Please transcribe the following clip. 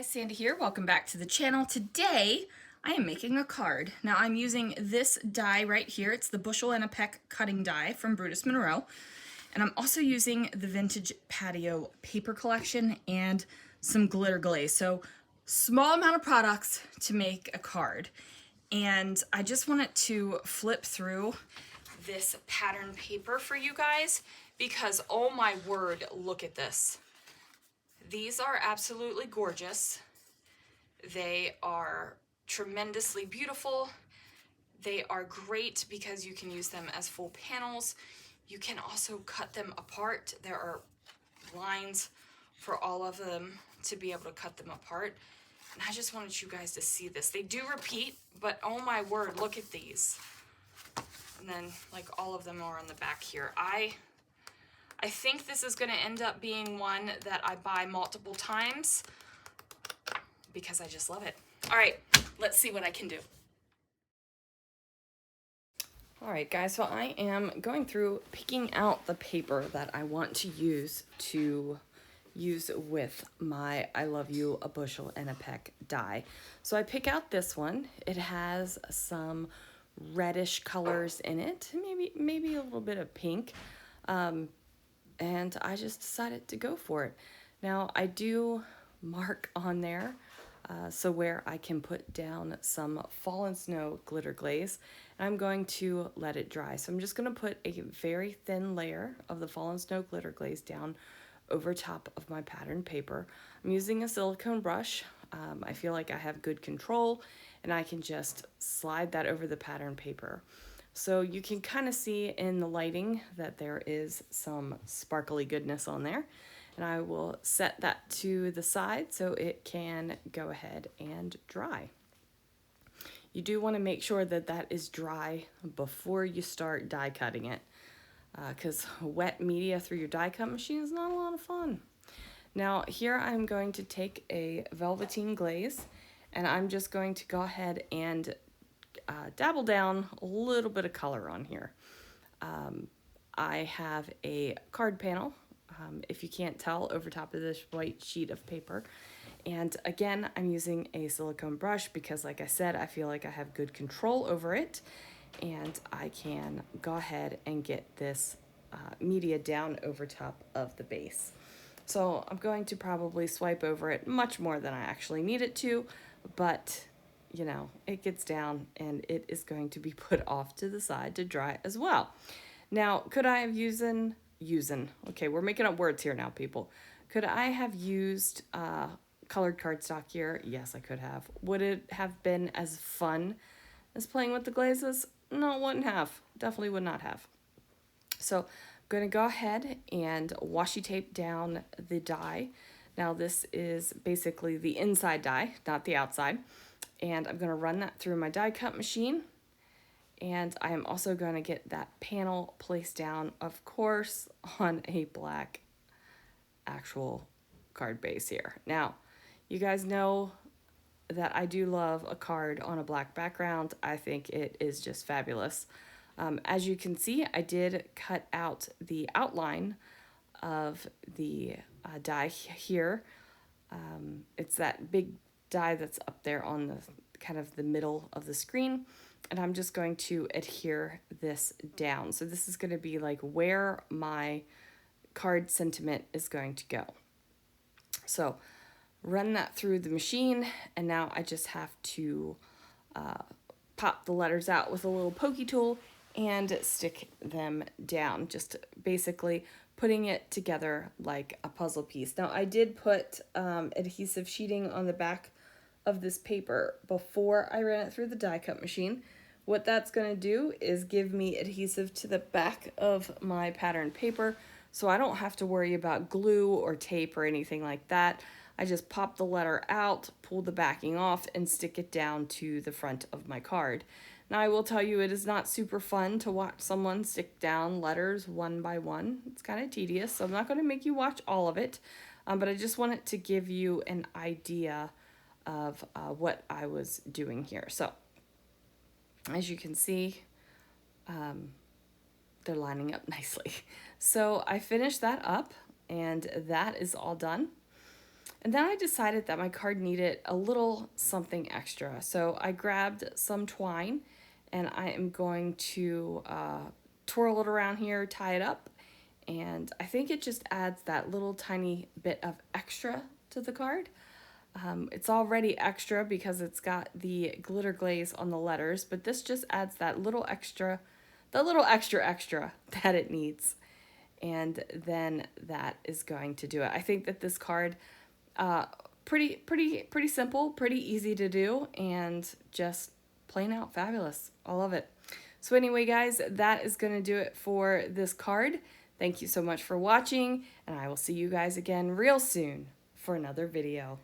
Sandy here. Welcome back to the channel. Today I am making a card. Now I'm using this die right here. It's the Bushel and a Peck cutting die from Brutus Monroe. And I'm also using the Vintage Patio paper collection and some glitter glaze. So small amount of products to make a card. And I just wanted to flip through this pattern paper for you guys because oh my word, look at this. These are absolutely gorgeous. They are tremendously beautiful. They are great because you can use them as full panels. You can also cut them apart. There are lines for all of them to be able to cut them apart. And I just wanted you guys to see this. They do repeat, but oh my word, look at these. And then like all of them are on the back here. I think this is going to end up being one that I buy multiple times because I just love it. All right, let's see what I can do. All right, guys, so I am going through picking out the paper that I want to use with my I Love You, a Bushel and a Peck die. So I pick out this one. It has some reddish colors in it, maybe a little bit of pink. And I just decided to go for it. Now I do mark on there so where I can put down some Fallen Snow glitter glaze, and I'm going to let it dry. So I'm just going to put a very thin layer of the Fallen Snow glitter glaze down over top of my pattern paper. I'm using a silicone brush. I feel like I have good control, and I can just slide that over the pattern paper. So you can kind of see in the lighting that there is some sparkly goodness on there. And I will set that to the side so it can go ahead and dry. You do want to make sure that that is dry before you start die cutting it, because wet media through your die cut machine is not a lot of fun. Now here I'm going to take a velveteen glaze, and I'm just going to go ahead and dabble down a little bit of color on here. I have a card panel, if you can't tell, over top of this white sheet of paper. And again, I'm using a silicone brush because, like I said, I feel like I have good control over it. And I can go ahead and get this media down over top of the base. So I'm going to probably swipe over it much more than I actually need it to, but you know, it gets down and it is going to be put off to the side to dry as well. Now, could I have okay, we're making up words here now, people. Could I have used colored cardstock here? Yes, I could have. Would it have been as fun as playing with the glazes? No, it wouldn't have. Definitely would not have. So I'm going to go ahead and washi tape down the die. Now this is basically the inside die, not the outside. And I'm going to run that through my die cut machine. And I am also going to get that panel placed down, of course, on a black actual card base here. Now, you guys know that I do love a card on a black background. I think it is just fabulous. As you can see, I did cut out the outline of the die here. It's that big die that's up there on the kind of the middle of the screen, and I'm just going to adhere this down. So this is going to be like where my card sentiment is going to go. So run that through the machine, and now I just have to pop the letters out with a little pokey tool and stick them down, just basically putting it together like a puzzle piece. Now I did put adhesive sheeting on the back of this paper before I ran it through the die cut machine. What that's going to do is give me adhesive to the back of my pattern paper, so I don't have to worry about glue or tape or anything like that. I just pop the letter out, pull the backing off, and stick it down to the front of my card. Now I will tell you, it is not super fun to watch someone stick down letters one by one. It's kind of tedious, so I'm not going to make you watch all of it, but I just wanted to give you an idea of what I was doing here. So as you can see, they're lining up nicely. So I finished that up, and that is all done. And then I decided that my card needed a little something extra. So I grabbed some twine and I am going to twirl it around here, tie it up. And I think it just adds that little tiny bit of extra to the card. It's already extra because it's got the glitter glaze on the letters, but this just adds that little extra, extra that it needs. And then that is going to do it. I think that this card, pretty simple, pretty easy to do, and just plain out fabulous. I love it. So anyway, guys, that is going to do it for this card. Thank you so much for watching, and I will see you guys again real soon for another video.